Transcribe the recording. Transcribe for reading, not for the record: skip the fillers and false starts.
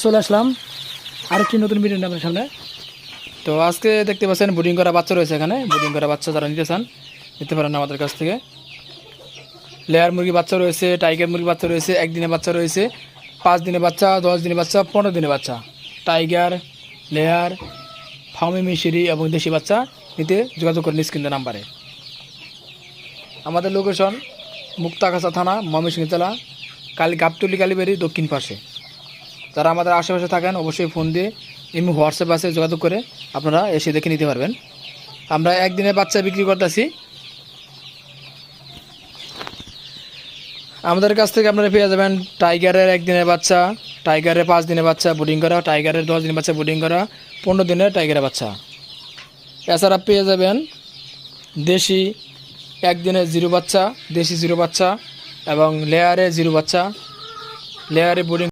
চলে আসলাম আরেকটি নতুন ভিডিও নিয়ে আপনার সামনে। তো আজকে দেখতে পাচ্ছেন ব্রিডিং করা বাচ্চা রয়েছে এখানে। ব্রিডিং করা বাচ্চা যারা নিতে চান নিতে পারেন আমাদের কাছ থেকে। লেয়ার মুরগি বাচ্চা রয়েছে, টাইগার মুরগি বাচ্চা রয়েছে, একদিনের বাচ্চা রয়েছে, 5 দিনের বাচ্চা, 10 দিনের বাচ্চা, 15 দিনের বাচ্চা। টাইগার, লেয়ার, ফার্মি মিশরি এবং দেশি বাচ্চা নিতে যোগাযোগ করেন স্ক্রিনের নাম্বারে। আমাদের লোকেশন মুক্তাগাছা থানা, ময়মনসিংহ জেলা, গাবতলী কালীবাড়ি দক্ষিণ পাশে। যারা আমাদের আশেপাশে থাকেন অবশ্যই ফোন দিয়ে এমনি হোয়াটসঅ্যাপ আছে যোগাযোগ করে আপনারা এসে দেখে নিতে পারবেন। আমরা একদিনের বাচ্চা বিক্রি করতেছি। আমাদের কাছ থেকে আপনারা পেয়ে যাবেন টাইগারের একদিনের বাচ্চা, টাইগারের 5 দিনের বাচ্চা ব্রিডিং করা, টাইগারের 10 দিনের বাচ্চা ব্রিডিং করা, 15 দিনের টাইগারের বাচ্চা। এছাড়া পেয়ে যাবেন দেশি একদিনের জিরো বাচ্চা, দেশি জিরো বাচ্চা এবং লেয়ারে জিরো বাচ্চা, লেয়ারে ব্রিডিং